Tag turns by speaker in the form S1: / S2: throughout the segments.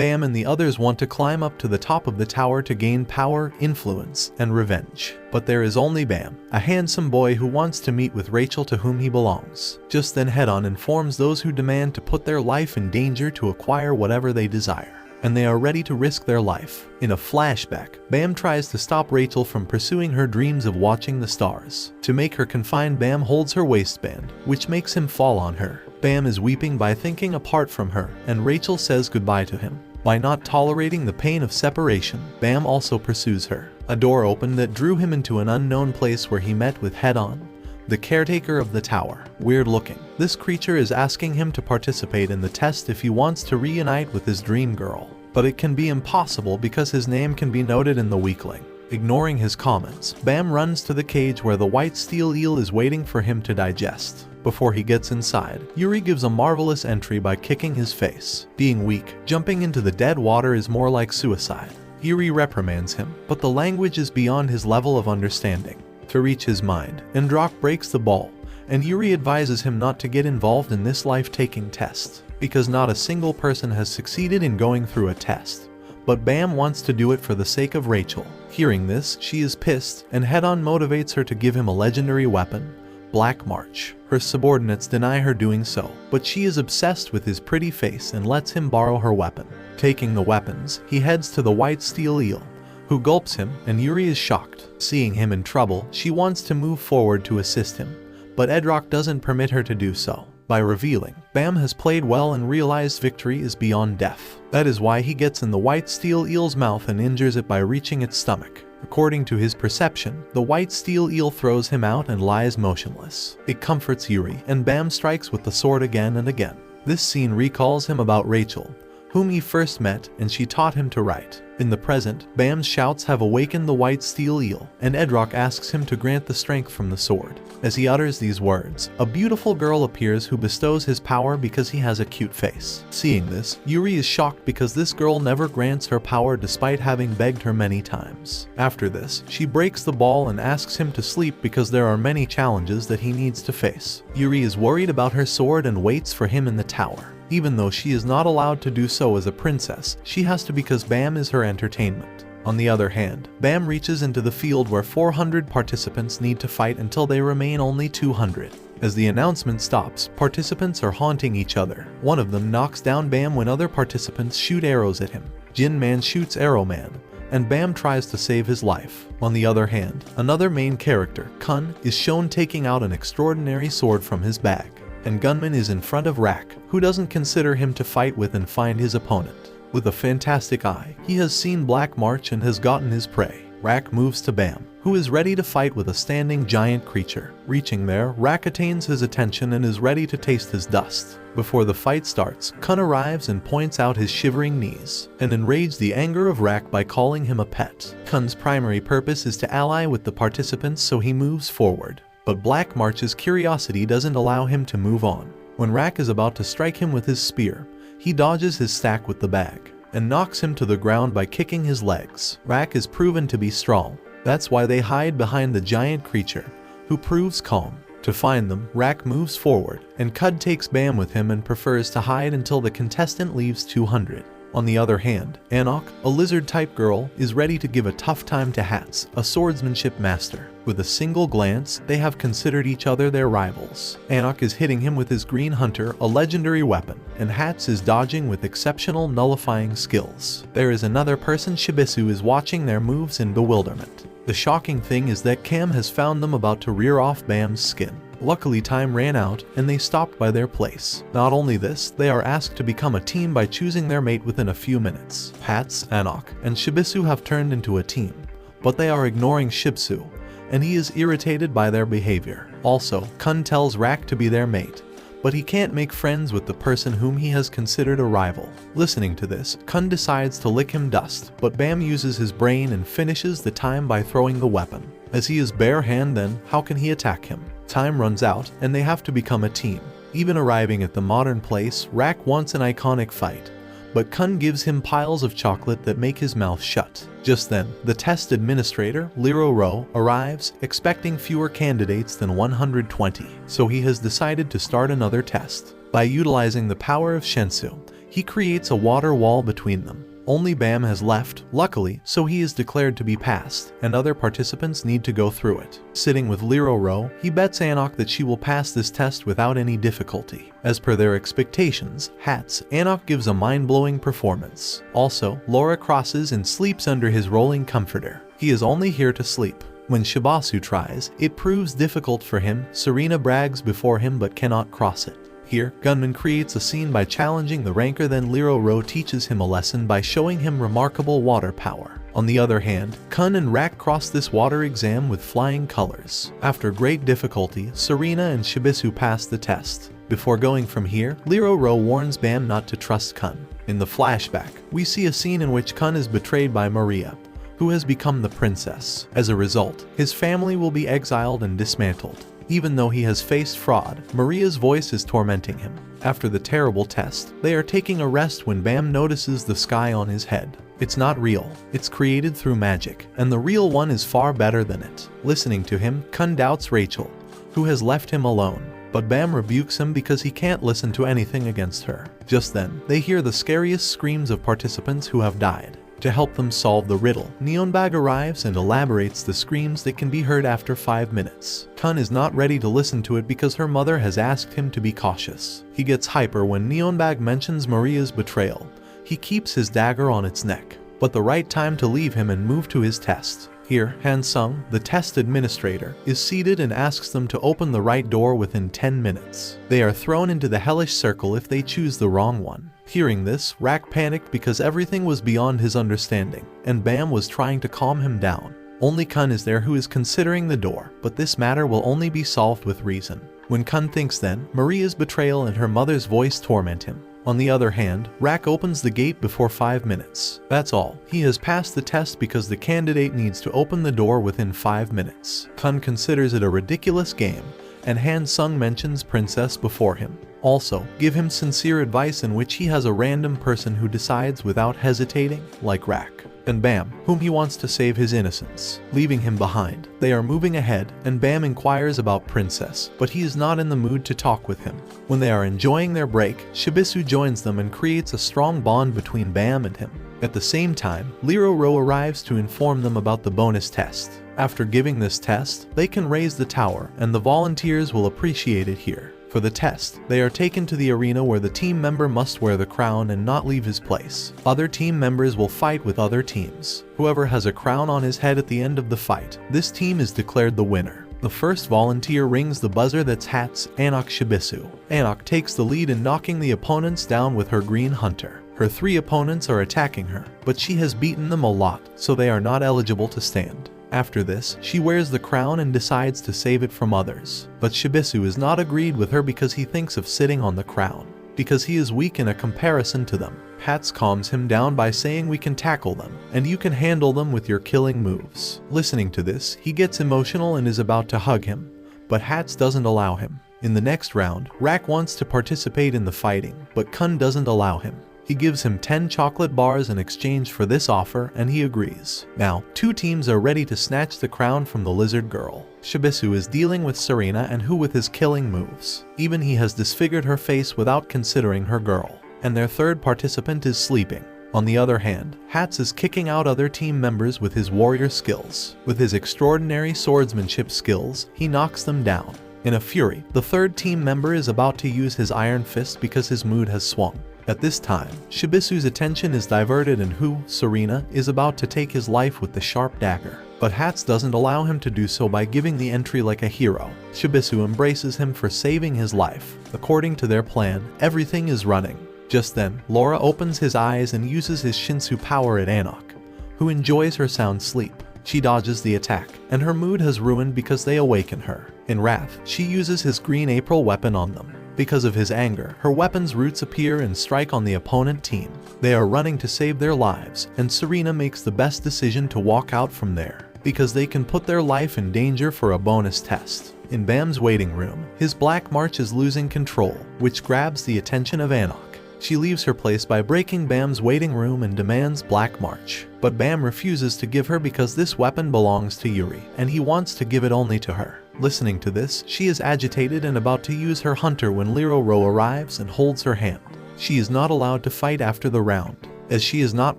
S1: Bam and the others want to climb up to the top of the tower to gain power, influence, and revenge. But there is only Bam, a handsome boy who wants to meet with Rachel to whom he belongs. Just then Head-On informs those who demand to put their life in danger to acquire whatever they desire, and they are ready to risk their life. In a flashback, Bam tries to stop Rachel from pursuing her dreams of watching the stars. To make her confined, Bam holds her waistband, which makes him fall on her. Bam is weeping by thinking apart from her, and Rachel says goodbye to him. By not tolerating the pain of separation, Bam also pursues her. A door opened that drew him into an unknown place where he met with Head-On, the caretaker of the tower. Weird looking. This creature is asking him to participate in the test if he wants to reunite with his dream girl. But it can be impossible because his name can be noted in the weakling. Ignoring his comments, Bam runs to the cage where the white steel eel is waiting for him to digest. Before he gets inside, Yuri gives a marvelous entry by kicking his face. Being weak, jumping into the dead water is more like suicide. Yuri reprimands him, but the language is beyond his level of understanding. To reach his mind, Androck breaks the ball, and Yuri advises him not to get involved in this life-taking test, because not a single person has succeeded in going through a test. But Bam wants to do it for the sake of Rachel. Hearing this, she is pissed, and Head-On motivates her to give him a legendary weapon, Black March. Her subordinates deny her doing so, but she is obsessed with his pretty face and lets him borrow her weapon. Taking the weapons, he heads to the white steel eel, who gulps him, and Yuri is shocked. Seeing him in trouble, she wants to move forward to assist him, but Edrock doesn't permit her to do so. By revealing, Bam has played well and realized victory is beyond death. That is why he gets in the white steel eel's mouth and injures it by reaching its stomach. According to his perception, the white steel eel throws him out and lies motionless. It comforts Yuri, and Bam strikes with the sword again and again. This scene recalls him about Rachel, whom he first met, and she taught him to write. In the present, Bam's shouts have awakened the white steel eel, and Edrock asks him to grant the strength from the sword. As he utters these words, a beautiful girl appears who bestows his power because he has a cute face. Seeing this, Yuri is shocked because this girl never grants her power despite having begged her many times. After this, she breaks the ball and asks him to sleep because there are many challenges that he needs to face. Yuri is worried about her sword and waits for him in the tower. Even though she is not allowed to do so as a princess, she has to because Bam is her entertainment. On the other hand, Bam reaches into the field where 400 participants need to fight until they remain only 200. As the announcement stops, participants are haunting each other. One of them knocks down Bam when other participants shoot arrows at him. Jin Man shoots Arrow Man, and Bam tries to save his life. On the other hand, another main character, Kun, is shown taking out an extraordinary sword from his bag, and Gunman is in front of Rak, who doesn't consider him to fight with and find his opponent. With a fantastic eye, he has seen Black March and has gotten his prey. Rak moves to Bam, who is ready to fight with a standing giant creature. Reaching there, Rak attains his attention and is ready to taste his dust. Before the fight starts, Kun arrives and points out his shivering knees, and enrage the anger of Rak by calling him a pet. Kun's primary purpose is to ally with the participants, so he moves forward. But Black March's curiosity doesn't allow him to move on. When Rak is about to strike him with his spear, he dodges his stack with the bag, and knocks him to the ground by kicking his legs. Rak is proven to be strong. That's why they hide behind the giant creature, who proves calm. To find them, Rak moves forward, and Cud takes Bam with him and prefers to hide until the contestant leaves 200. On the other hand, Anok, a lizard-type girl, is ready to give a tough time to Hats, a swordsmanship master. With a single glance, they have considered each other their rivals. Anok is hitting him with his Green Hunter, a legendary weapon, and Hats is dodging with exceptional nullifying skills. There is another person. Shibisu is watching their moves in bewilderment. The shocking thing is that Cam has found them about to rear off Bam's skin. Luckily, time ran out, and they stopped by their place. Not only this, they are asked to become a team by choosing their mate within a few minutes. Hats, Anok, and Shibisu have turned into a team, but they are ignoring Shibsu, and he is irritated by their behavior. Also, Kun tells Rak to be their mate, but he can't make friends with the person whom he has considered a rival. Listening to this, Kun decides to lick him dust, but Bam uses his brain and finishes the time by throwing the weapon. As he is bare hand, then how can he attack him? Time runs out, and they have to become a team. Even arriving at the modern place, Rak wants an iconic fight, but Kun gives him piles of chocolate that make his mouth shut. Just then, the test administrator, Liro Ro, arrives, expecting fewer candidates than 120, so he has decided to start another test. By utilizing the power of Shensu, He creates a water wall between them. Only Bam has left, luckily, so he is declared to be passed, and other participants need to go through it. Sitting with Lero, he bets Anok that she will pass this test without any difficulty. As per their expectations, Anok gives a mind-blowing performance. Also, Laura crosses and sleeps under his rolling comforter. He is only here to sleep. When Shibasu tries, it proves difficult for him. Serena brags before him but cannot cross it. Here, Gunman creates a scene by challenging the ranker, then Lero teaches him a lesson by showing him remarkable water power. On the other hand, Kun and Rak cross this water exam with flying colors. After great difficulty, Serena and Shibisu pass the test. Before going from here, Lero warns Bam not to trust Kun. In the flashback, we see a scene in which Kun is betrayed by Maria, who has become the princess. As a result, his family will be exiled and dismantled. Even though he has faced fraud, Maria's voice is tormenting him. After the terrible test, they are taking a rest when Bam notices the sky on his head. It's not real, it's created through magic, and the real one is far better than it. Listening to him, Kun doubts Rachel, who has left him alone. But Bam rebukes him because he can't listen to anything against her. Just then, they hear the scariest screams of participants who have died. To help them solve the riddle, Neonbag arrives and elaborates the screams that can be heard after 5 minutes. Kun is not ready to listen to it because her mother has asked him to be cautious. He gets hyper when Neonbag mentions Maria's betrayal. He keeps his dagger on its neck, but the right time to leave him and move to his test. Here, Hansung, the test administrator, is seated and asks them to open the right door within 10 minutes. They are thrown into the hellish circle if they choose the wrong one. Hearing this, Rak panicked because everything was beyond his understanding, and Bam was trying to calm him down. Only Kun is there who is considering the door, but this matter will only be solved with reason. When Kun thinks then, Maria's betrayal and her mother's voice torment him. On the other hand, Rak opens the gate before 5 minutes. That's all. He has passed the test because the candidate needs to open the door within 5 minutes. Kun considers it a ridiculous game, and Hansung mentions Princess before him. Also, give him sincere advice in which he has a random person who decides without hesitating, like Rak. And Bam, whom he wants to save his innocence, leaving him behind. They are moving ahead, and Bam inquires about Princess, but he is not in the mood to talk with him. When they are enjoying their break, Shibisu joins them and creates a strong bond between Bam and him. At the same time, Lero arrives to inform them about the bonus test. After giving this test, they can raise the tower, and the volunteers will appreciate it here. For the test, they are taken to the arena where the team member must wear the crown and not leave his place. Other team members will fight with other teams. Whoever has a crown on his head at the end of the fight, this team is declared the winner. The first volunteer rings the buzzer that's Anok Shibisu. Anok takes the lead in knocking the opponents down with her green hunter. Her 3 opponents are attacking her, but she has beaten them a lot, so they are not eligible to stand. After this, she wears the crown and decides to save it from others. But Shibisu is not agreed with her because he thinks of sitting on the crown, because he is weak in a comparison to them. Hats calms him down by saying we can tackle them, and you can handle them with your killing moves. Listening to this, he gets emotional and is about to hug him, but Hats doesn't allow him. In the next round, Rak wants to participate in the fighting, but Kun doesn't allow him. He gives him 10 chocolate bars in exchange for this offer, and he agrees. Now, 2 teams are ready to snatch the crown from the lizard girl. Shibisu is dealing with Serena and who with his killing moves. Even he has disfigured her face without considering her girl. And their 3rd participant is sleeping. On the other hand, Hats is kicking out other team members with his warrior skills. With his extraordinary swordsmanship skills, he knocks them down. In a fury, the 3rd team member is about to use his iron fist because his mood has swung. At this time, Shibisu's attention is diverted and Serena, is about to take his life with the sharp dagger. But Hats doesn't allow him to do so by giving the entry like a hero. Shibisu embraces him for saving his life. According to their plan, everything is running. Just then, Laura opens his eyes and uses his Shinsu power at Anok, who enjoys her sound sleep. She dodges the attack, and her mood has ruined because they awaken her. In wrath, she uses his green April weapon on them. Because of his anger, her weapon's roots appear and strike on the opponent team. They are running to save their lives, and Serena makes the best decision to walk out from there, because they can put their life in danger for a bonus test. In Bam's waiting room, his Black March is losing control, which grabs the attention of Anok. She leaves her place by breaking Bam's waiting room and demands Black March. But Bam refuses to give her because this weapon belongs to Yuri, and he wants to give it only to her. Listening to this, she is agitated and about to use her hunter when Lero arrives and holds her hand. She is not allowed to fight after the round. As she is not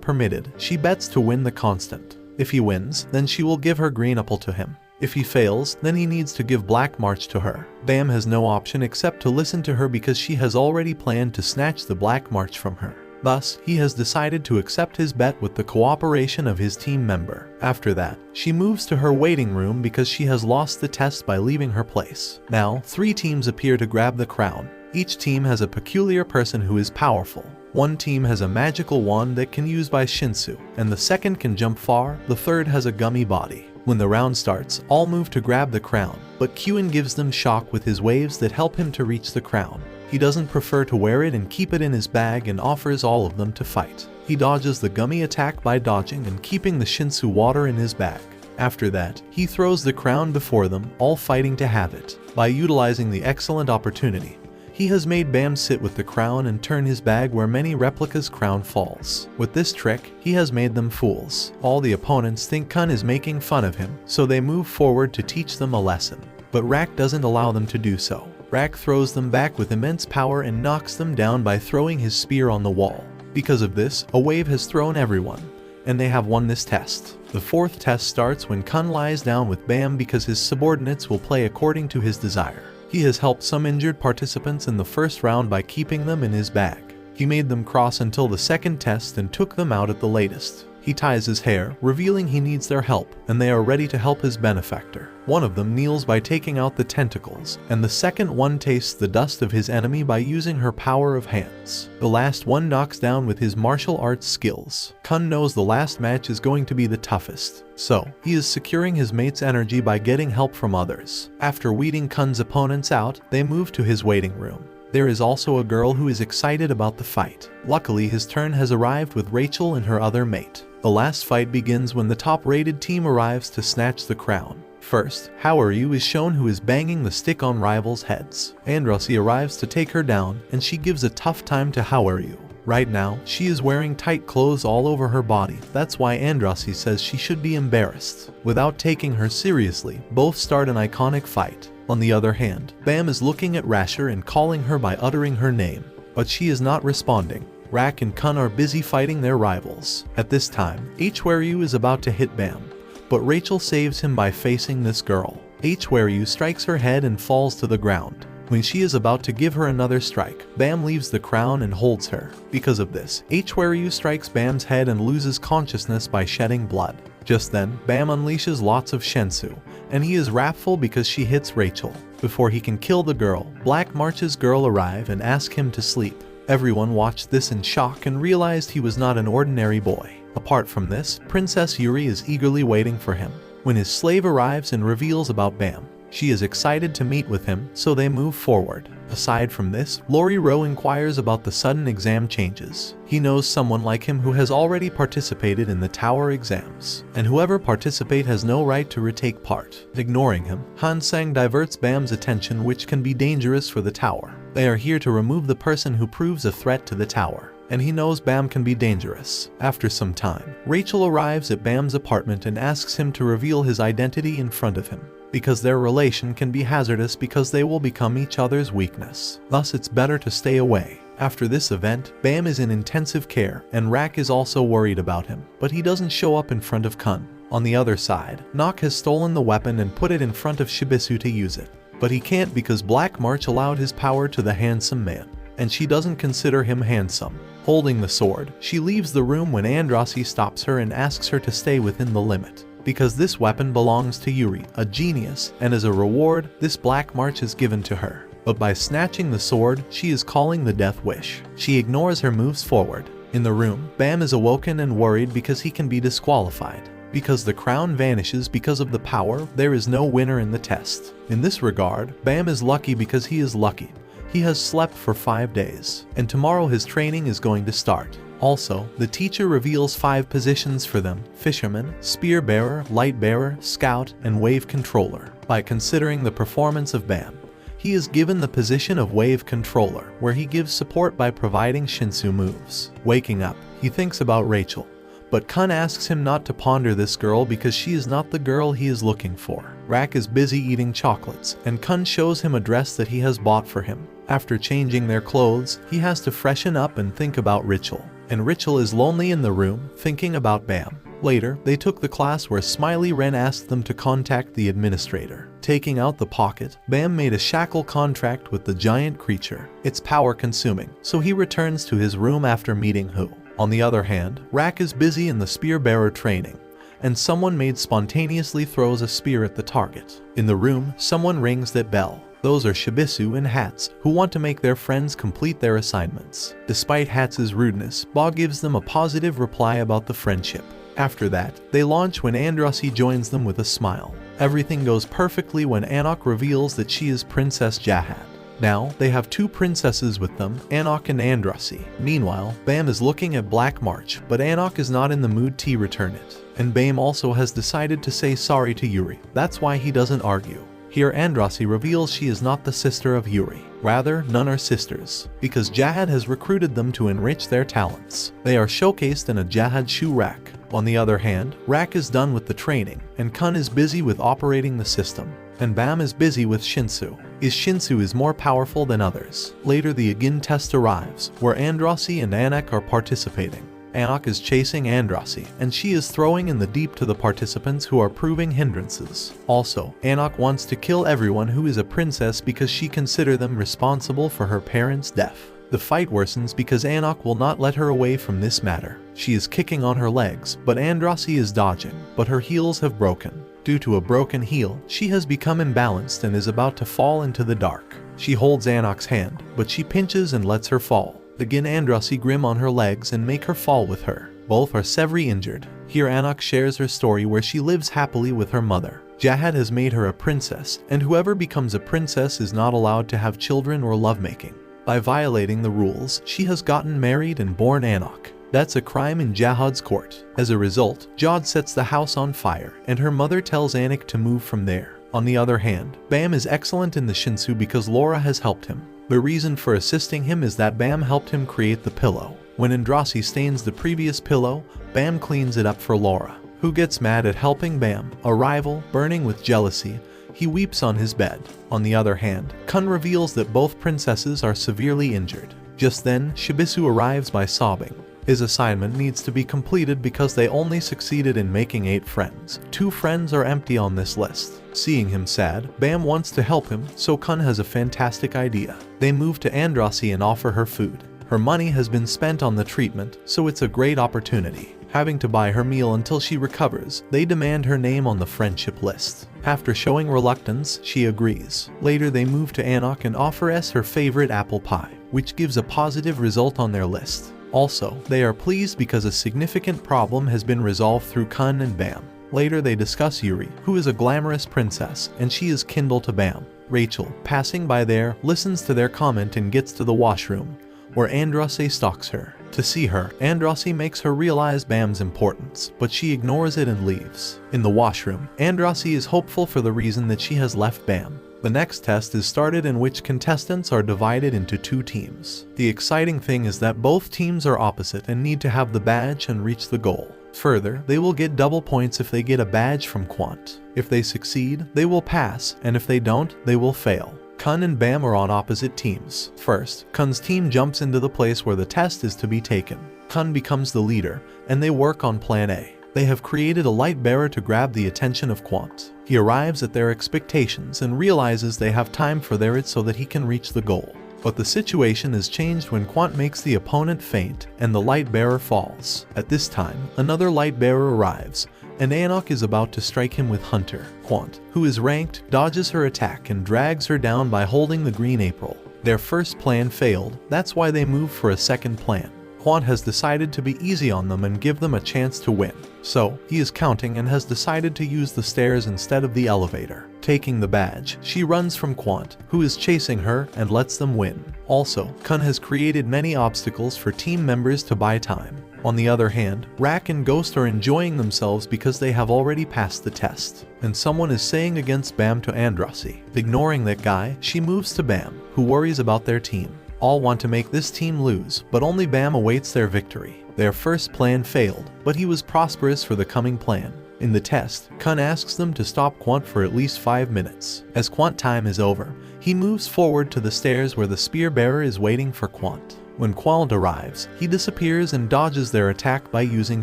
S1: permitted, she bets to win the constant. If he wins, then she will give her green apple to him. If he fails, then he needs to give black march to her. Bam has no option except to listen to her because she has already planned to snatch the black march from her. Thus, he has decided to accept his bet with the cooperation of his team member. After that, she moves to her waiting room because she has lost the test by leaving her place. Now, 3 teams appear to grab the crown. Each team has a peculiar person who is powerful. One team has a magical wand that can use by Shinsu, and the second can jump far, the third has a gummy body. When the round starts, all move to grab the crown, but Kyun gives them shock with his waves that help him to reach the crown. He doesn't prefer to wear it and keep it in his bag and offers all of them to fight. He dodges the gummy attack by dodging and keeping the Shinsu water in his bag. After that, he throws the crown before them, all fighting to have it. By utilizing the excellent opportunity, he has made Bam sit with the crown and turn his bag where many replicas' crown falls. With this trick, he has made them fools. All the opponents think Kun is making fun of him, so they move forward to teach them a lesson. But Rak doesn't allow them to do so. Rak throws them back with immense power and knocks them down by throwing his spear on the wall. Because of this, a wave has thrown everyone, and they have won this test. The 4th test starts when Kun lies down with Bam because his subordinates will play according to his desire. He has helped some injured participants in the first round by keeping them in his bag. He made them cross until the 2nd test and took them out at the latest. He ties his hair, revealing he needs their help, and they are ready to help his benefactor. One of them kneels by taking out the tentacles, and the second one tastes the dust of his enemy by using her power of hands. The last one knocks down with his martial arts skills. Kun knows the last match is going to be the toughest, so he is securing his mate's energy by getting help from others. After weeding Kun's opponents out, they move to his waiting room. There is also a girl who is excited about the fight. Luckily, his turn has arrived with Rachel and her other mate. The last fight begins when the top-rated team arrives to snatch the crown. First, How Are You is shown who is banging the stick on rivals' heads. Andrasi arrives to take her down, and she gives a tough time to How Are You. Right now, she is wearing tight clothes all over her body. That's why Andrasi says she should be embarrassed. Without taking her seriously, both start an iconic fight. On the other hand, Bam is looking at Rasher and calling her by uttering her name, but she is not responding. Rak and Kun are busy fighting their rivals. At this time, Hwaryu is about to hit Bam, but Rachel saves him by facing this girl. Hwaryu strikes her head and falls to the ground. When she is about to give her another strike, Bam leaves the crown and holds her. Because of this, Hwaryu strikes Bam's head and loses consciousness by shedding blood. Just then, Bam unleashes lots of Shinsu, and he is wrathful because she hits Rachel. Before he can kill the girl, Black March's girl arrive and ask him to sleep. Everyone watched this in shock and realized he was not an ordinary boy. Apart from this, Princess Yuri is eagerly waiting for him. When his slave arrives and reveals about Bam, she is excited to meet with him, so they move forward. Aside from this, Lori Rowe inquires about the sudden exam changes. He knows someone like him who has already participated in the tower exams, and whoever participate has no right to retake part. Ignoring him, Han Sang diverts Bam's attention, which can be dangerous for the tower. They are here to remove the person who proves a threat to the tower, and he knows Bam can be dangerous. After some time, Rachel arrives at Bam's apartment and asks him to reveal his identity in front of him, because their relation can be hazardous because they will become each other's weakness. Thus, it's better to stay away. After this event, Bam is in intensive care, and Rak is also worried about him, but he doesn't show up in front of Kun. On the other side, Nock has stolen the weapon and put it in front of Shibisu to use it. But he can't because Black March allowed his power to the handsome man, and she doesn't consider him handsome. Holding the sword, she leaves the room when Andrasi stops her and asks her to stay within the limit, because this weapon belongs to Yuri, a genius, and as a reward, this Black March is given to her. But by snatching the sword, she is calling the death wish. She ignores her moves forward. In the room, Bam is awoken and worried because he can be disqualified. Because the crown vanishes because of the power, there is no winner in the test. In this regard, Bam is lucky because he is lucky. He has slept for 5 days, and tomorrow his training is going to start. Also, the teacher reveals 5 positions for them: Fisherman, Spear Bearer, Light Bearer, Scout, and Wave Controller. By considering the performance of Bam, he is given the position of Wave Controller, where he gives support by providing Shinsu moves. Waking up, he thinks about Rachel, but Kun asks him not to ponder this girl because she is not the girl he is looking for. Rak is busy eating chocolates, and Kun shows him a dress that he has bought for him. After changing their clothes, he has to freshen up and think about Rachel. And Rachel is lonely in the room, thinking about Bam. Later, they took the class where Smiley Wren asked them to contact the administrator. Taking out the pocket, Bam made a shackle contract with the giant creature. It's power-consuming, so he returns to his room after meeting Who. On the other hand, Rack is busy in the spear bearer training, and someone made spontaneously throws a spear at the target. In the room, someone rings that bell. Those are Shibisu and Hats, who want to make their friends complete their assignments. Despite Hats' rudeness, Ba gives them a positive reply about the friendship. After that, they launch when Andrasi joins them with a smile. Everything goes perfectly when Anak reveals that she is Princess Jahad. Now, they have two princesses with them, Anak and Andrasi. Meanwhile, Bam is looking at Black March, but Anak is not in the mood to return it. And Bam also has decided to say sorry to Yuri. That's why he doesn't argue. Here Andrasi reveals she is not the sister of Yuri. Rather, none are sisters, because Jahad has recruited them to enrich their talents. They are showcased in a Jahad shoe rack. On the other hand, Rack is done with the training, and Kun is busy with operating the system. And Bam is busy with Shinsu. Shinsu is more powerful than others. Later the Agin test arrives, where Andrasi and Anak are participating. Anak is chasing Andrasi, and she is throwing in the deep to the participants who are proving hindrances. Also, Anak wants to kill everyone who is a princess because she considers them responsible for her parents' death. The fight worsens because Anak will not let her away from this matter. She is kicking on her legs, but Andrasi is dodging, but her heels have broken. Due to a broken heel, she has become imbalanced and is about to fall into the dark. She holds Anak's hand, but she pinches and lets her fall. Again Andrasi grim on her legs and make her fall with her. Both are severely injured. Here Anak shares her story where she lives happily with her mother. Jahad has made her a princess, and whoever becomes a princess is not allowed to have children or lovemaking. By violating the rules, she has gotten married and born Anak. That's a crime in Jahad's court. As a result, Jahad sets the house on fire, and her mother tells Anak to move from there. On the other hand, Bam is excellent in the Shinsu because Laura has helped him. The reason for assisting him is that Bam helped him create the pillow. When Andrasi stains the previous pillow, Bam cleans it up for Laura, who gets mad at helping Bam. A rival, burning with jealousy, he weeps on his bed. On the other hand, Kun reveals that both princesses are severely injured. Just then, Shibisu arrives by sobbing. His assignment needs to be completed because they only succeeded in making 8 friends. 2 friends are empty on this list. Seeing him sad, Bam wants to help him, so Kun has a fantastic idea. They move to Andrasi and offer her food. Her money has been spent on the treatment, so it's a great opportunity. Having to buy her meal until she recovers, they demand her name on the friendship list. After showing reluctance, she agrees. Later they move to Anak and offer her favorite apple pie, which gives a positive result on their list. Also, they are pleased because a significant problem has been resolved through Kun and Bam. Later they discuss Yuri, who is a glamorous princess, and she is kindled to Bam. Rachel, passing by there, listens to their comment and gets to the washroom, where Andrasi stalks her. To see her, Andrasi makes her realize Bam's importance, but she ignores it and leaves. In the washroom, Andrasi is hopeful for the reason that she has left Bam. The next test is started in which contestants are divided into 2 teams. The exciting thing is that both teams are opposite and need to have the badge and reach the goal. Further, they will get double points if they get a badge from Quant. If they succeed, they will pass, and if they don't, they will fail. Kun and Bam are on opposite teams. First, Kun's team jumps into the place where the test is to be taken. Kun becomes the leader, and they work on Plan A. They have created a light bearer to grab the attention of Quant. He arrives at their expectations and realizes they have time for it so that he can reach the goal. But the situation is changed when Quant makes the opponent faint and the light bearer falls. At this time, another light bearer arrives, and Anak is about to strike him with Hunter. Quant, who is ranked, dodges her attack and drags her down by holding the green April. Their first plan failed, that's why they move for a second plan. Quant has decided to be easy on them and give them a chance to win. So, he is counting and has decided to use the stairs instead of the elevator. Taking the badge, she runs from Quant, who is chasing her, and lets them win. Also, Kun has created many obstacles for team members to buy time. On the other hand, Rack and Ghost are enjoying themselves because they have already passed the test. And someone is saying against Bam to Andrasi. Ignoring that guy, she moves to Bam, who worries about their team. All want to make this team lose, but only Bam awaits their victory. Their first plan failed, but he was prosperous for the coming plan. In the test, Kun asks them to stop Quant for at least 5 minutes. As Quant time is over, he moves forward to the stairs where the spear bearer is waiting for Quant. When Quant arrives, he disappears and dodges their attack by using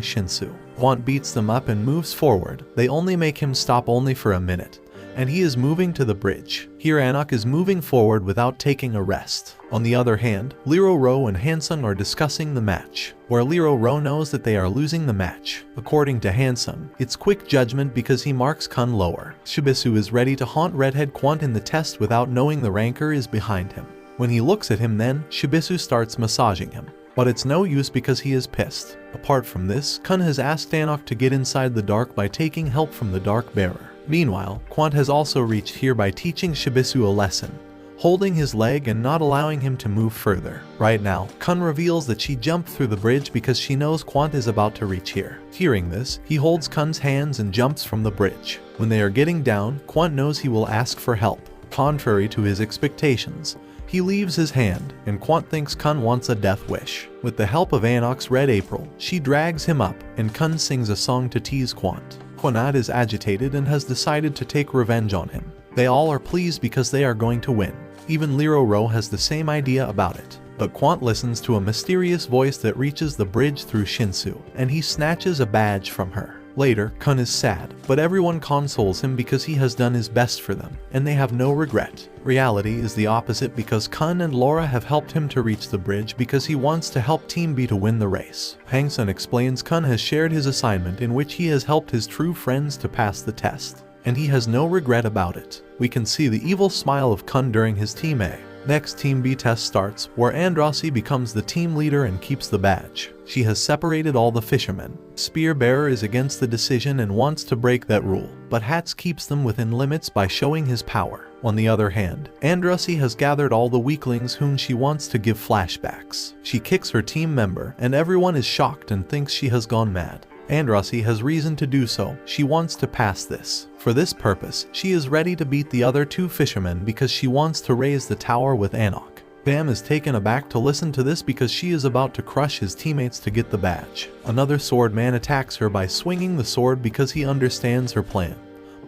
S1: Shinsu. Quant beats them up and moves forward. They only make him stop only for a minute, and he is moving to the bridge. Here Anik is moving forward without taking a rest. On the other hand, Liro Ro and Hansung are discussing the match, where Liro Ro knows that they are losing the match. According to Hansung, it's quick judgment because he marks Kun lower. Shibisu is ready to haunt Redhead Quant in the test without knowing the ranker is behind him. When he looks at him then, Shibisu starts massaging him. But it's no use because he is pissed. Apart from this, Kun has asked Anik to get inside the dark by taking help from the Dark Bearer. Meanwhile, Quant has also reached here by teaching Shibisu a lesson, holding his leg and not allowing him to move further. Right now, Kun reveals that she jumped through the bridge because she knows Quant is about to reach here. Hearing this, he holds Kun's hands and jumps from the bridge. When they are getting down, Quant knows he will ask for help. Contrary to his expectations, he leaves his hand, and Quant thinks Kun wants a death wish. With the help of Anik's Red April, she drags him up, and Kun sings a song to tease Quant. Quant is agitated and has decided to take revenge on him. They all are pleased because they are going to win. Even Liro Ro has the same idea about it. But Quant listens to a mysterious voice that reaches the bridge through Shinsu, and he snatches a badge from her. Later, Kun is sad, but everyone consoles him because he has done his best for them, and they have no regret. Reality is the opposite because Kun and Laura have helped him to reach the bridge because he wants to help Team B to win the race. Hangsun explains Kun has shared his assignment in which he has helped his true friends to pass the test, and he has no regret about it. We can see the evil smile of Kun during his Team A. Next, Team B test starts, where Andrasi becomes the team leader and keeps the badge. She has separated all the fishermen. Spear Bearer is against the decision and wants to break that rule, but Hats keeps them within limits by showing his power. On the other hand, Andrasi has gathered all the weaklings whom she wants to give flashbacks. She kicks her team member, and everyone is shocked and thinks she has gone mad. Andrasi has reason to do so. She wants to pass this. For this purpose, she is ready to beat the other 2 fishermen because she wants to raise the tower with Anik. Bam is taken aback to listen to this because she is about to crush his teammates to get the badge. Another swordman attacks her by swinging the sword because he understands her plan,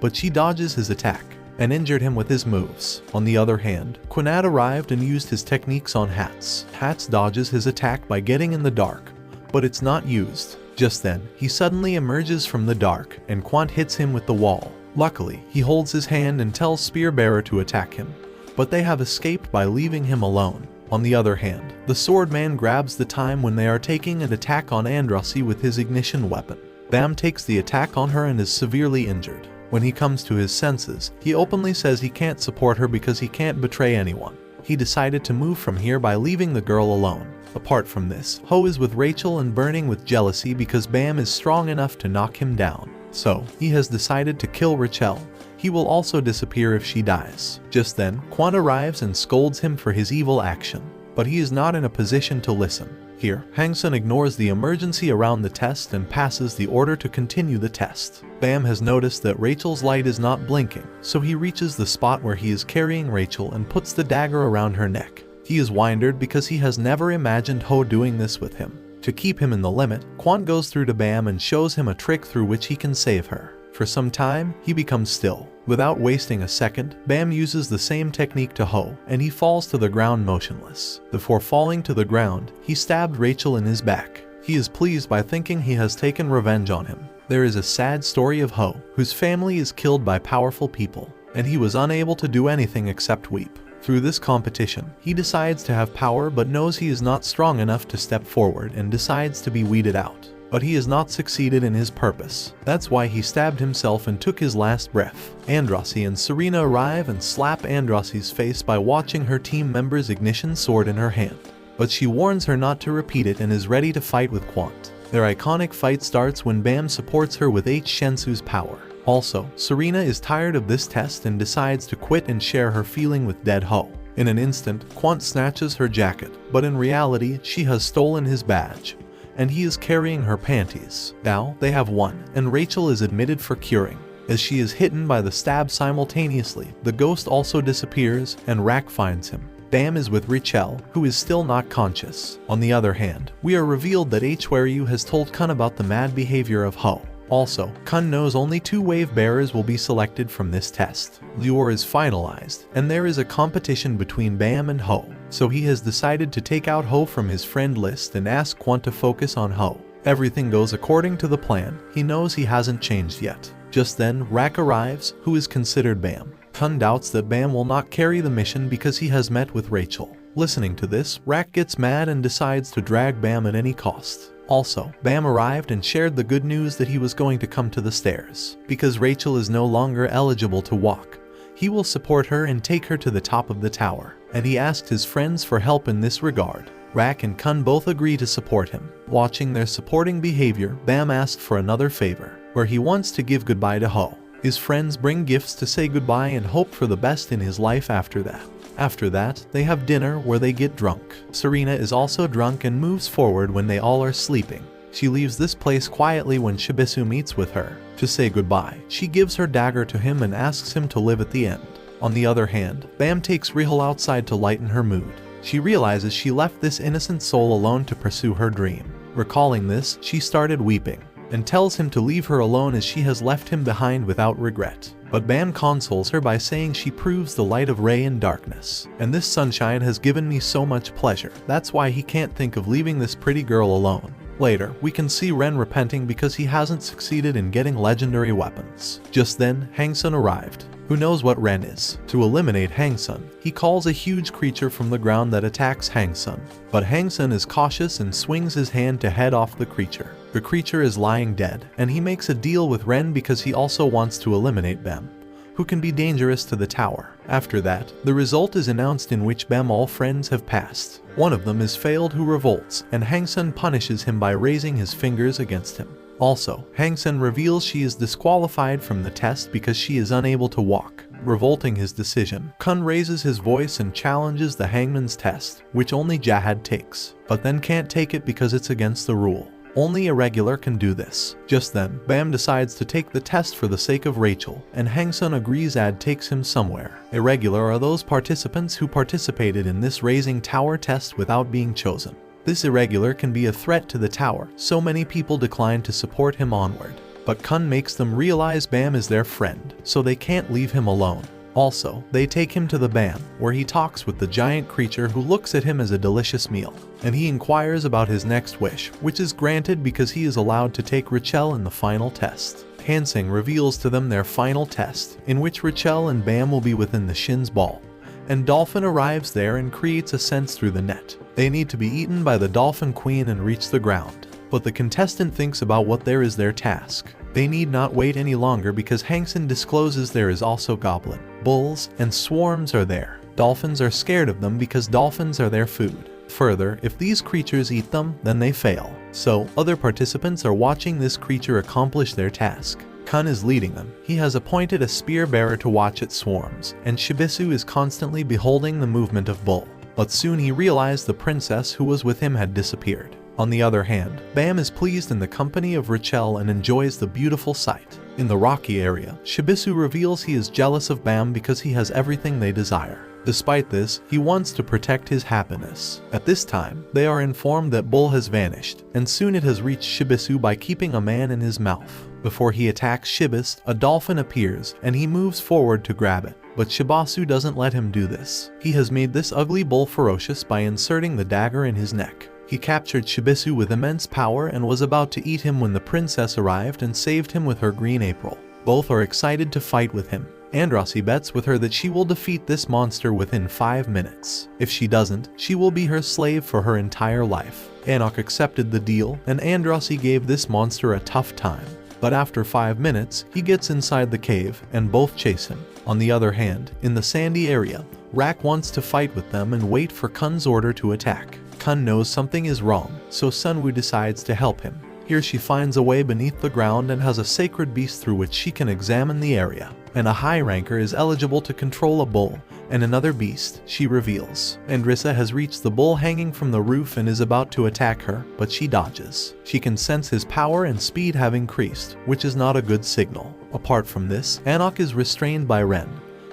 S1: but she dodges his attack and injured him with his moves. On the other hand, Quinat arrived and used his techniques on Hats. Hats dodges his attack by getting in the dark, but it's not used. Just then, he suddenly emerges from the dark, and Quant hits him with the wall. Luckily, he holds his hand and tells Spear Bearer to attack him, but they have escaped by leaving him alone. On the other hand, the swordman grabs the time when they are taking an attack on Andrasi with his ignition weapon. Bam takes the attack on her and is severely injured. When he comes to his senses, he openly says he can't support her because he can't betray anyone. He decided to move from here by leaving the girl alone. Apart from this, Ho is with Rachel and burning with jealousy because Bam is strong enough to knock him down. So, he has decided to kill Rachel. He will also disappear if she dies. Just then, Quant arrives and scolds him for his evil action, but he is not in a position to listen. Here, Hangsun ignores the emergency around the test and passes the order to continue the test. Bam has noticed that Rachel's light is not blinking, so he reaches the spot where he is carrying Rachel and puts the dagger around her neck. He is winded because he has never imagined Ho doing this with him. To keep him in the limit, Quant goes through to Bam and shows him a trick through which he can save her. For some time, he becomes still. Without wasting a second, Bam uses the same technique to Ho, and he falls to the ground motionless. Before falling to the ground, he stabbed Rachel in his back. He is pleased by thinking he has taken revenge on him. There is a sad story of Ho, whose family is killed by powerful people, and he was unable to do anything except weep. Through this competition, he decides to have power but knows he is not strong enough to step forward and decides to be weeded out. But he has not succeeded in his purpose. That's why he stabbed himself and took his last breath. Andrasi and Serena arrive and slap Andrasi's face by watching her team member's ignition sword in her hand. But she warns her not to repeat it and is ready to fight with Quant. Their iconic fight starts when Bam supports her with H. Shensu's power. Also, Serena is tired of this test and decides to quit and share her feeling with dead Ho. In an instant, Quant snatches her jacket, but in reality, she has stolen his badge, and he is carrying her panties. Now, they have won, and Rachel is admitted for curing. As she is hidden by the stab simultaneously, the ghost also disappears, and Rak finds him. Bam is with Rachel, who is still not conscious. On the other hand, we are revealed that H. Waryu has told Kun about the mad behavior of Ho. Also, Kun knows only 2 wave bearers will be selected from this test. Lure is finalized, and there is a competition between Bam and Ho, so he has decided to take out Ho from his friend list and ask Kwon to focus on Ho. Everything goes according to the plan. He knows he hasn't changed yet. Just then, Rak arrives, who is considered Bam. Kun doubts that Bam will not carry the mission because he has met with Rachel. Listening to this, Rak gets mad and decides to drag Bam at any cost. Also, Bam arrived and shared the good news that he was going to come to the stairs. Because Rachel is no longer eligible to walk, he will support her and take her to the top of the tower, and he asked his friends for help in this regard. Rak and Kun both agree to support him. Watching their supporting behavior, Bam asked for another favor, where he wants to give goodbye to Ho. His friends bring gifts to say goodbye and hope for the best in his life after that. After that, they have dinner where they get drunk. Serena is also drunk and moves forward when they all are sleeping. She leaves this place quietly when Shibisu meets with her. To say goodbye, she gives her dagger to him and asks him to live at the end. On the other hand, Bam takes Rihal outside to lighten her mood. She realizes she left this innocent soul alone to pursue her dream. Recalling this, she started weeping, and tells him to leave her alone as she has left him behind without regret. But Bam consoles her by saying she proves the light of Ray in darkness, and this sunshine has given me so much pleasure. That's why he can't think of leaving this pretty girl alone. Later, we can see Ren repenting because he hasn't succeeded in getting legendary weapons. Just then, Hangsun arrived, who knows what Ren is. To eliminate Hangsun, he calls a huge creature from the ground that attacks Hangsun. But Hangsun is cautious and swings his hand to head off the creature. The creature is lying dead, and he makes a deal with Ren because he also wants to eliminate Bam, who can be dangerous to the tower. After that, the result is announced in which Bam all friends have passed. One of them is failed who revolts, and Hangsun punishes him by raising his fingers against him. Also, Hangsun reveals she is disqualified from the test because she is unable to walk. Revolting his decision, Kun raises his voice and challenges the hangman's test, which only Jahad takes, but then can't take it because it's against the rule. Only a regular can do this. Just then, Bam decides to take the test for the sake of Rachel, and Hangsun agrees Ad takes him somewhere. Irregular are those participants who participated in this raising tower test without being chosen. This irregular can be a threat to the tower, so many people decline to support him onward. But Kun makes them realize Bam is their friend, so they can't leave him alone. Also, they take him to the Bam, where he talks with the giant creature who looks at him as a delicious meal, and he inquires about his next wish, which is granted because he is allowed to take Rachel in the final test. Hansing reveals to them their final test, in which Rachel and Bam will be within the Shin's ball, and Dolphin arrives there and creates a sense through the net. They need to be eaten by the Dolphin Queen and reach the ground, but the contestant thinks about what there is their task. They need not wait any longer because Hangsun discloses there is also goblin, bulls, and swarms are there. Dolphins are scared of them because dolphins are their food. Further, if these creatures eat them, then they fail. So, other participants are watching this creature accomplish their task. Kun is leading them. He has appointed a spear bearer to watch its swarms, and Shibisu is constantly beholding the movement of Bull. But soon he realized the princess who was with him had disappeared. On the other hand, Bam is pleased in the company of Rachel and enjoys the beautiful sight. In the rocky area, Shibisu reveals he is jealous of Bam because he has everything they desire. Despite this, he wants to protect his happiness. At this time, they are informed that Bull has vanished, and soon it has reached Shibisu by keeping a man in his mouth. Before he attacks Shibis, a dolphin appears, and he moves forward to grab it. But Shibasu doesn't let him do this. He has made this ugly bull ferocious by inserting the dagger in his neck. He captured Shibisu with immense power and was about to eat him when the princess arrived and saved him with her green April. Both are excited to fight with him. Andrasi bets with her that she will defeat this monster within 5 minutes. If she doesn't, she will be her slave for her entire life. Anok accepted the deal, and Andrasi gave this monster a tough time. But after 5 minutes, he gets inside the cave, and both chase him. On the other hand, in the sandy area, Rak wants to fight with them and wait for Kun's order to attack. Kun knows something is wrong, so Sunwoo decides to help him. Here she finds a way beneath the ground and has a sacred beast through which she can examine the area. And a high ranker is eligible to control a bull, and another beast, she reveals. Andrissa has reached the bull hanging from the roof and is about to attack her, but she dodges. She can sense his power and speed have increased, which is not a good signal. Apart from this, Anok is restrained by Ren,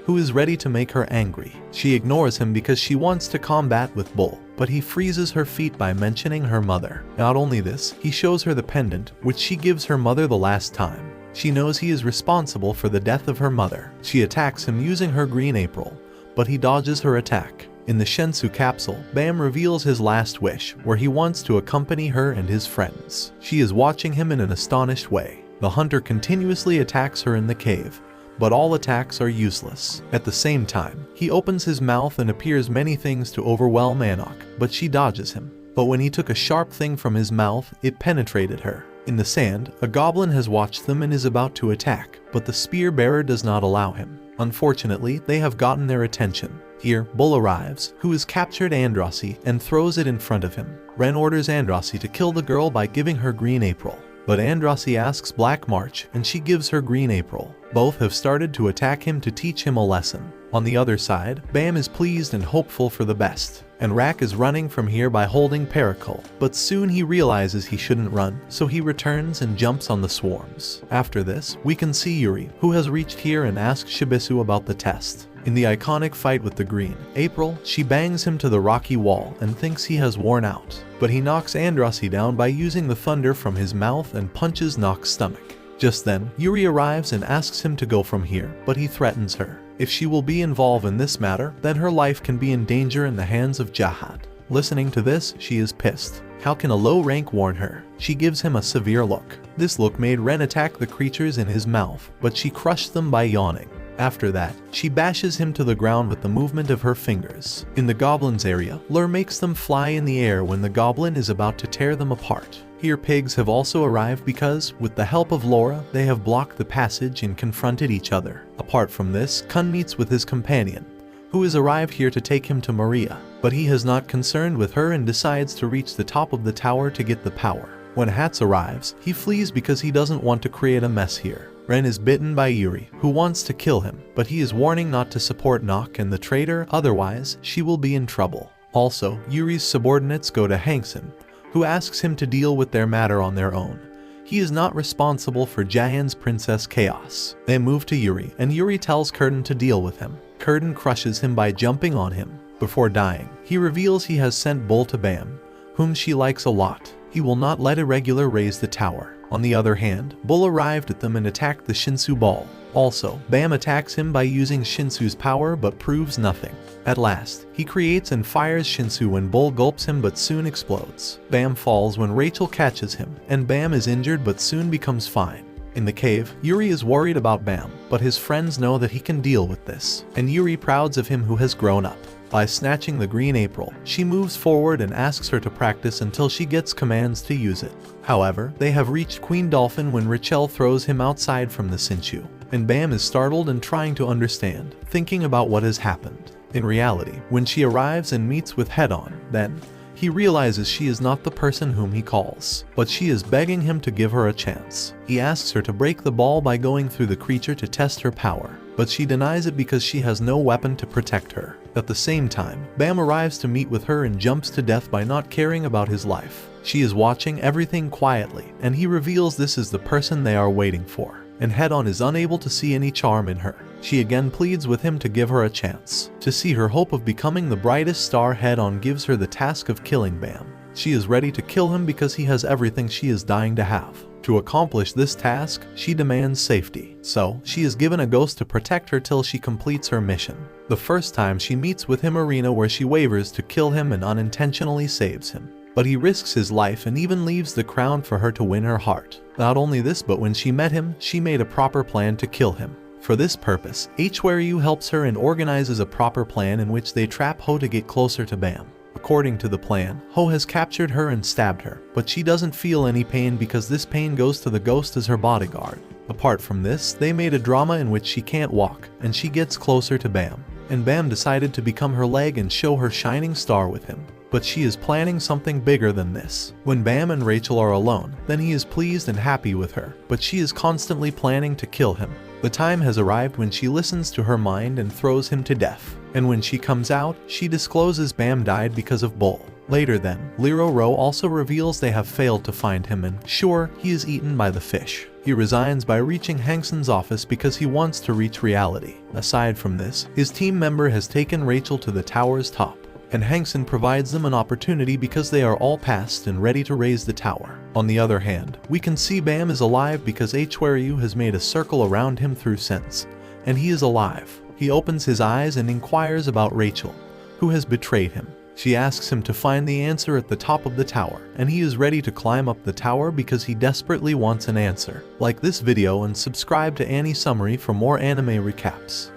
S1: who is ready to make her angry. She ignores him because she wants to combat with Bull, but he freezes her feet by mentioning her mother. Not only this, he shows her the pendant, which she gives her mother the last time. She knows he is responsible for the death of her mother. She attacks him using her green April, but he dodges her attack. In the Shinsu capsule, Bam reveals his last wish, where he wants to accompany her and his friends. She is watching him in an astonished way. The hunter continuously attacks her in the cave, but all attacks are useless. At the same time, he opens his mouth and appears many things to overwhelm Anik, but she dodges him. But when he took a sharp thing from his mouth, it penetrated her. In the sand, a goblin has watched them and is about to attack, but the spear bearer does not allow him. Unfortunately, they have gotten their attention. Here, Bull arrives, who has captured Andrasi and throws it in front of him. Ren orders Andrasi to kill the girl by giving her green April, but Andrasi asks Black March and she gives her green April. Both have started to attack him to teach him a lesson. On the other side, Bam is pleased and hopeful for the best, and Rak is running from here by holding Pericol, but soon he realizes he shouldn't run, so he returns and jumps on the swarms. After this, we can see Yuri, who has reached here and asks Shibisu about the test. In the iconic fight with the green April, she bangs him to the rocky wall and thinks he has worn out, but he knocks Andrasi down by using the thunder from his mouth and punches Nock's stomach. Just then, Yuri arrives and asks him to go from here, but he threatens her. If she will be involved in this matter, then her life can be in danger in the hands of Jahad. Listening to this, she is pissed. How can a low rank warn her? She gives him a severe look. This look made Ren attack the creatures in his mouth, but she crushed them by yawning. After that, she bashes him to the ground with the movement of her fingers. In the goblin's area, Lur makes them fly in the air when the goblin is about to tear them apart. Here pigs have also arrived because, with the help of Laura, they have blocked the passage and confronted each other. Apart from this, Kun meets with his companion, who has arrived here to take him to Maria, but he is not concerned with her and decides to reach the top of the tower to get the power. When Hats arrives, he flees because he doesn't want to create a mess here. Ren is bitten by Yuri, who wants to kill him, but he is warning not to support Nock and the traitor, otherwise she will be in trouble. Also, Yuri's subordinates go to Hankson, who asks him to deal with their matter on their own. He is not responsible for Jahan's Princess Chaos. They move to Yuri, and Yuri tells Curtin to deal with him. Curtin crushes him by jumping on him. Before dying, he reveals he has sent Bull to Bam, whom she likes a lot. He will not let Irregular raise the tower. On the other hand, Bull arrived at them and attacked the Shinsu ball. Also, Bam attacks him by using Shinsu's power but proves nothing. At last, he creates and fires Shinsu when Bull gulps him but soon explodes. Bam falls when Rachel catches him, and Bam is injured but soon becomes fine. In the cave, Yuri is worried about Bam, but his friends know that he can deal with this, and Yuri prouds of him who has grown up. By snatching the green April, she moves forward and asks her to practice until she gets commands to use it. However, they have reached Queen Dolphin when Rachel throws him outside from the Shinshu, and Bam is startled and trying to understand, thinking about what has happened. In reality, when she arrives and meets with Head-On, then he realizes she is not the person whom he calls, but she is begging him to give her a chance. He asks her to break the ball by going through the creature to test her power, but she denies it because she has no weapon to protect her. At the same time, Bam arrives to meet with her and jumps to death by not caring about his life. She is watching everything quietly, and he reveals this is the person they are waiting for, and Head-On is unable to see any charm in her. She again pleads with him to give her a chance. To see her hope of becoming the brightest star, Head-On gives her the task of killing Bam. She is ready to kill him because he has everything she is dying to have. To accomplish this task, she demands safety, so she is given a ghost to protect her till she completes her mission. The first time she meets with him arena where she wavers to kill him and unintentionally saves him. But he risks his life and even leaves the crown for her to win her heart. Not only this, but when she met him, she made a proper plan to kill him. For this purpose, H-Where-You helps her and organizes a proper plan in which they trap Ho to get closer to Bam. According to the plan, Ho has captured her and stabbed her, but she doesn't feel any pain because this pain goes to the ghost as her bodyguard. Apart from this, they made a drama in which she can't walk, and she gets closer to Bam. And Bam decided to become her leg and show her shining star with him. But she is planning something bigger than this. When Bam and Rachel are alone, then he is pleased and happy with her, but she is constantly planning to kill him. The time has arrived when she listens to her mind and throws him to death. And when she comes out, she discloses Bam died because of Bull. Later then, Lero Ro also reveals they have failed to find him and, sure, he is eaten by the fish. He resigns by reaching Hangson's office because he wants to reach reality. Aside from this, his team member has taken Rachel to the tower's top, and Hangson provides them an opportunity because they are all passed and ready to raise the tower. On the other hand, we can see Bam is alive because Hwaryu has made a circle around him through sense, and he is alive. He opens his eyes and inquires about Rachel, who has betrayed him. She asks him to find the answer at the top of the tower, and he is ready to climb up the tower because he desperately wants an answer. Like this video and subscribe to Annie Summary for more anime recaps.